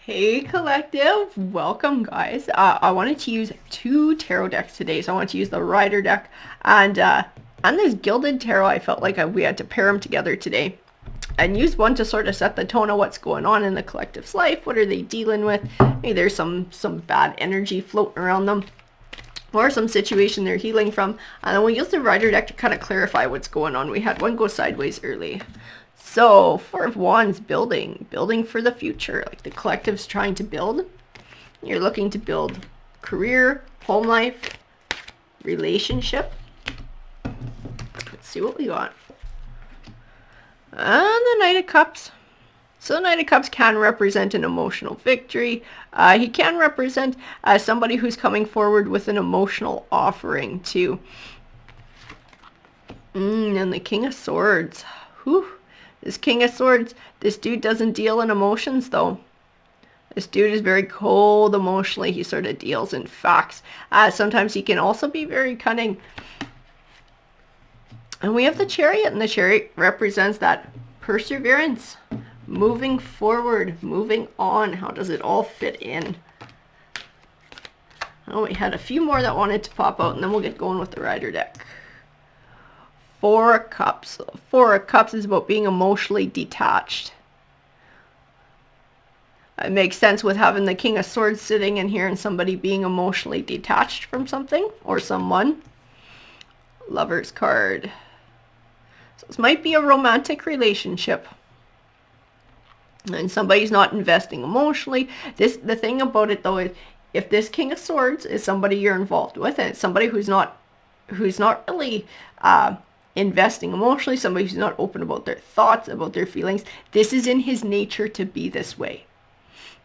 Hey collective, welcome guys. I wanted to use two tarot decks today, so I wanted to use the Rider deck and this Gilded Tarot. I felt like we had to pair them together today and use one to sort of set the tone of what's going on in the collective's life. What are they dealing with? Maybe there's some bad energy floating around them, or some situation they're healing from. And then we use the Rider deck to kind of clarify what's going on. We had one go sideways early. So, Four of Wands, building for the future. Like the collective's trying to build. You're looking to build career, home life, relationship. Let's see what we got. And the Knight of Cups. So the Knight of Cups can represent an emotional victory. He can represent somebody who's coming forward with an emotional offering too. And the King of Swords. Whew. This King of Swords, this dude doesn't deal in emotions though. This dude is very cold emotionally. He sort of deals in facts. Sometimes he can also be very cunning. And we have the Chariot, and the Chariot represents that perseverance. Moving forward, moving on. How does it all fit in? Oh, we had a few more that wanted to pop out, and then we'll get going with the Rider deck. Four of Cups. Four of Cups is about being emotionally detached. It makes sense with having the King of Swords sitting in here and somebody being emotionally detached from something or someone. Lover's card. So this might be a romantic relationship. And somebody's not investing emotionally. The thing about it though is if this King of Swords is somebody you're involved with, and it's somebody who's not really investing emotionally, somebody who's not open about their thoughts, about their feelings, this is in his nature to be this way.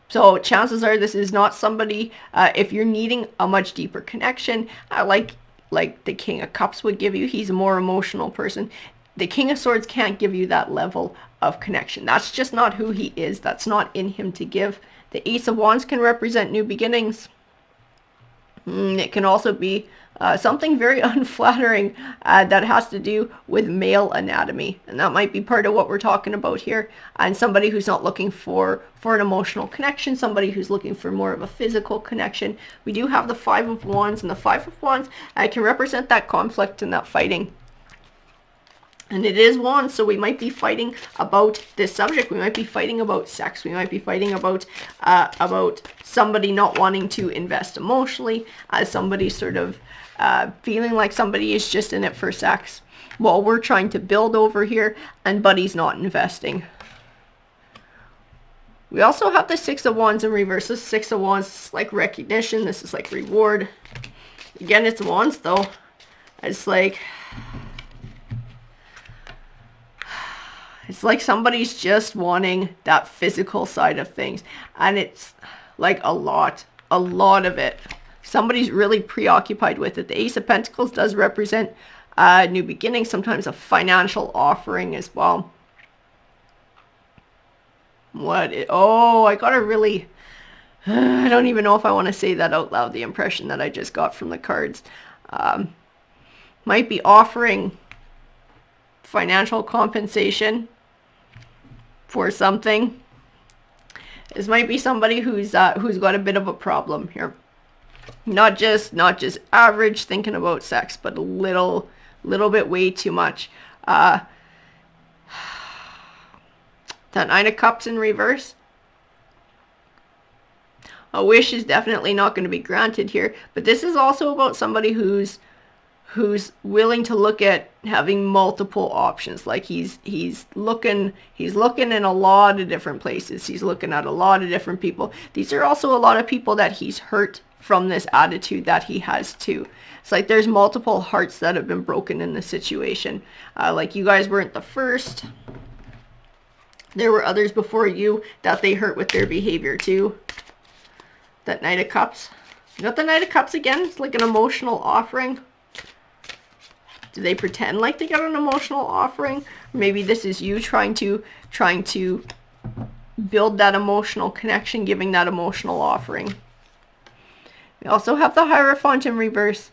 So chances are this is not somebody, if you're needing a much deeper connection, like the King of Cups would give you, he's a more emotional person. The King of Swords can't give you that level of connection. That's just not who he is. That's not in him to give. The Ace of Wands can represent new beginnings. It can also be something very unflattering that has to do with male anatomy. And that might be part of what we're talking about here. And somebody who's not looking for an emotional connection, somebody who's looking for more of a physical connection. We do have the Five of Wands, and the Five of Wands can represent that conflict and that fighting. And it is Wands, so we might be fighting about this subject. We might be fighting about sex. We might be fighting about somebody not wanting to invest emotionally, somebody sort of feeling like somebody is just in it for sex while we're trying to build over here and buddy's not investing. We also have the Six of Wands in reverse. This Six of Wands is like recognition. This is like reward. Again, it's Wands though. It's like somebody's just wanting that physical side of things. And it's like a lot of it. Somebody's really preoccupied with it. The Ace of Pentacles does represent new beginnings, sometimes a financial offering as well. I gotta really, I don't even know if I want to say that out loud, the impression that I just got from the cards. Might be offering financial compensation for something. This might be somebody who's got a bit of a problem here. Not just average thinking about sex, but a little bit way too much. That Nine of Cups in reverse. A wish is definitely not going to be granted here, but this is also about somebody who's willing to look at having multiple options. Like he's looking in a lot of different places. He's looking at a lot of different people. These are also a lot of people that he's hurt from this attitude that he has too. It's like there's multiple hearts that have been broken in this situation. Like you guys weren't the first. There were others before you that they hurt with their behavior too. That Knight of Cups. You got the Knight of Cups again. It's like an emotional offering. Do they pretend like they got an emotional offering? Maybe this is you trying to build that emotional connection, giving that emotional offering. We also have the Hierophant in reverse.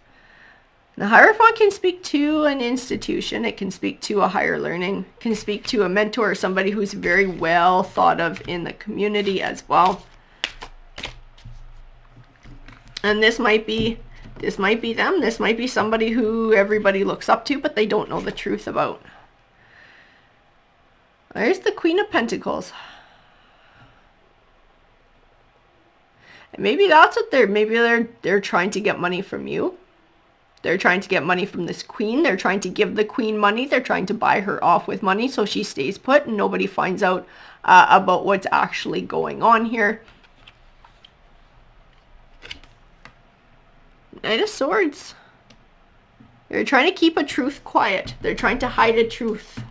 The Hierophant can speak to an institution. It can speak to a higher learning. It can speak to a mentor, somebody who's very well thought of in the community as well. And this might be them. This might be somebody who everybody looks up to, but they don't know the truth about. There's the Queen of Pentacles. And maybe that's what they're trying to get money from you. They're trying to get money from this queen. They're trying to give the queen money. They're trying to buy her off with money so she stays put and nobody finds out about what's actually going on here. Knight of Swords. They're trying to keep a truth quiet. They're trying to hide a truth.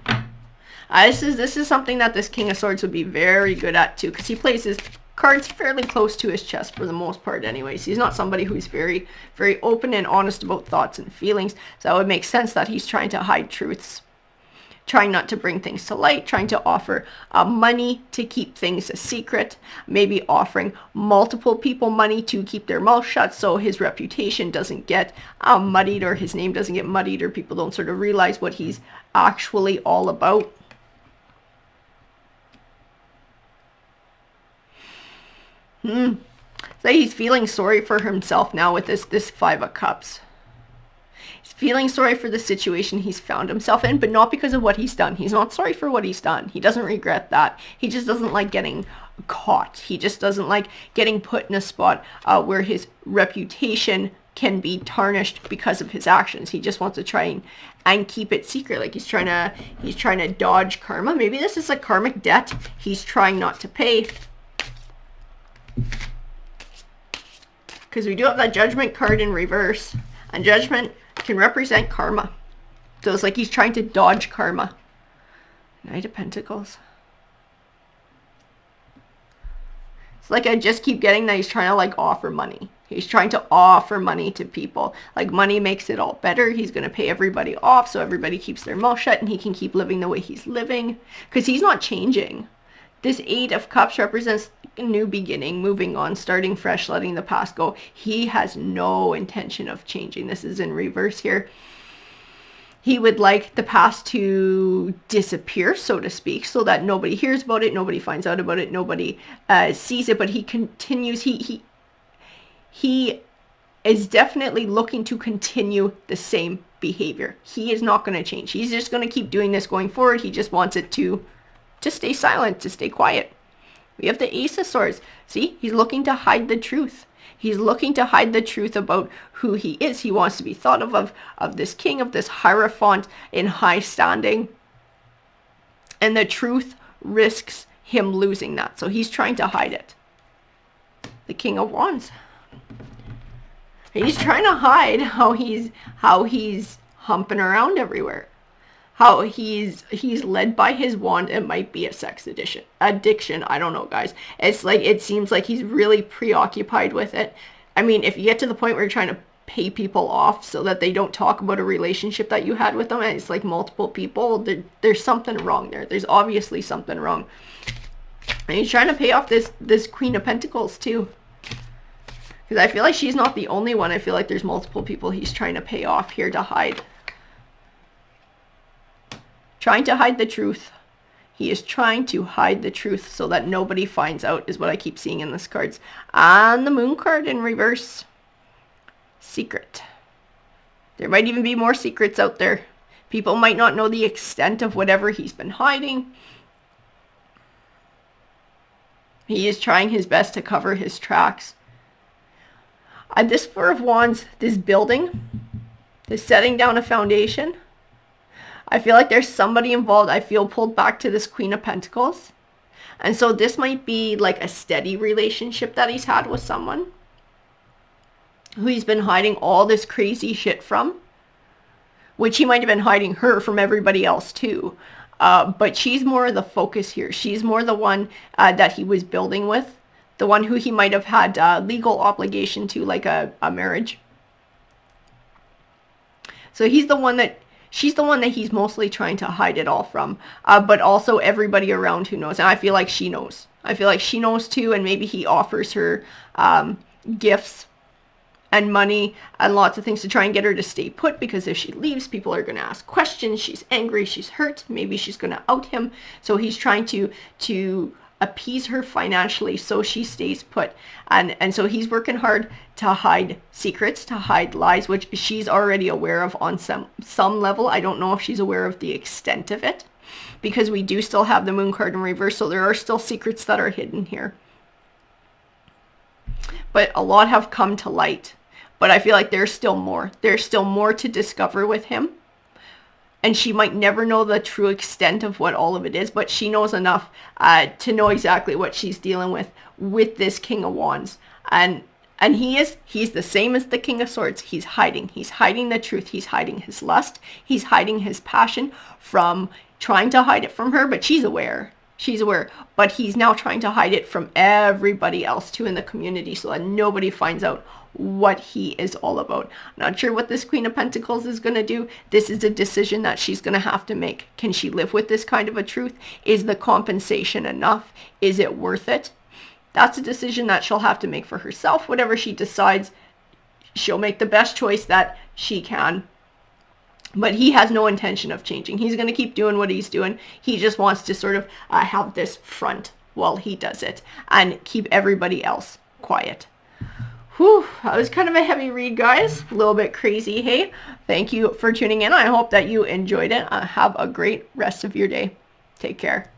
This is something that this King of Swords would be very good at too, because he plays his cards fairly close to his chest for the most part anyways. He's not somebody who's very, very open and honest about thoughts and feelings. So it would make sense that he's trying to hide truths. Trying not to bring things to light, trying to offer money to keep things a secret, maybe offering multiple people money to keep their mouth shut so his reputation doesn't get muddied, or his name doesn't get muddied, or people don't sort of realize what he's actually all about. So he's feeling sorry for himself now with this Five of Cups. He's feeling sorry for the situation he's found himself in, but not because of what he's done. He's not sorry for what he's done. He doesn't regret that. He just doesn't like getting caught. He just doesn't like getting put in a spot where his reputation can be tarnished because of his actions. He just wants to try and keep it secret. Like he's trying to dodge karma. Maybe this is a karmic debt he's trying not to pay. Because we do have that Judgment card in reverse. And Judgment can represent karma. So it's like he's trying to dodge karma. Knight of Pentacles. It's like I just keep getting that he's trying to like offer money. He's trying to offer money to people. Like money makes it all better. He's going to pay everybody off so everybody keeps their mouth shut and he can keep living the way he's living. Because he's not changing. This Eight of Cups represents a new beginning, moving on, starting fresh, letting the past go. He has no intention of changing. This is in reverse here. He would like the past to disappear, so to speak, so that nobody hears about it, nobody finds out about it, nobody sees it, but he continues. He is definitely looking to continue the same behavior. He is not going to change. He's just going to keep doing this going forward. He just wants it to stay silent, to stay quiet. We have the Ace of Swords. See, he's looking to hide the truth. He's looking to hide the truth about who he is. He wants to be thought of this king, of this Hierophant in high standing. And the truth risks him losing that. So he's trying to hide it. The King of Wands. He's trying to hide how he's humping around everywhere. How he's led by his wand. It might be a sex addiction. I don't know, guys. It's like, it seems like he's really preoccupied with it. I mean, if you get to the point where you're trying to pay people off so that they don't talk about a relationship that you had with them, and it's like multiple people, there's something wrong there. There's obviously something wrong. And he's trying to pay off this Queen of Pentacles too. Because I feel like she's not the only one. I feel like there's multiple people he's trying to pay off here to hide. Trying to hide the truth. He is trying to hide the truth so that nobody finds out, is what I keep seeing in this cards. And the Moon card in reverse. Secret. There might even be more secrets out there. People might not know the extent of whatever he's been hiding. He is trying his best to cover his tracks. This Four of Wands, this building, this setting down a foundation. I feel like there's somebody involved. I feel pulled back to this Queen of Pentacles. And so this might be like a steady relationship that he's had with someone who he's been hiding all this crazy shit from. Which he might have been hiding her from everybody else too. But she's more the focus here. She's more the one that he was building with. The one who he might have had legal obligation to, like a marriage. So she's the one that he's mostly trying to hide it all from. But also everybody around who knows. And I feel like she knows. I feel like she knows too. And maybe he offers her gifts and money and lots of things to try and get her to stay put. Because if she leaves, people are going to ask questions. She's angry. She's hurt. Maybe she's going to out him. So he's trying to appease her financially so she stays put. And so he's working hard to hide secrets, to hide lies, which she's already aware of on some level. I don't know if she's aware of the extent of it, because we do still have the Moon card in reverse, so there are still secrets that are hidden here. But a lot have come to light. But I feel like there's still more. There's still more to discover with him. And she might never know the true extent of what all of it is, but she knows enough to know exactly what she's dealing with this King of Wands. And he's the same as the King of Swords. He's hiding the truth. He's hiding his lust. He's hiding his passion from trying to hide it from her, but she's aware. She's aware, but he's now trying to hide it from everybody else too in the community, so that nobody finds out what he is all about. Not sure what this Queen of Pentacles is going to do. This is a decision that she's going to have to make. Can she live with this kind of a truth? Is the compensation enough? Is it worth it? That's a decision that she'll have to make for herself. Whatever she decides, she'll make the best choice that she can. But he has no intention of changing. He's going to keep doing what he's doing. He just wants to sort of have this front while he does it and keep everybody else quiet. Whew, that was kind of a heavy read, guys. A little bit crazy, hey? Thank you for tuning in. I hope that you enjoyed it. Have a great rest of your day. Take care.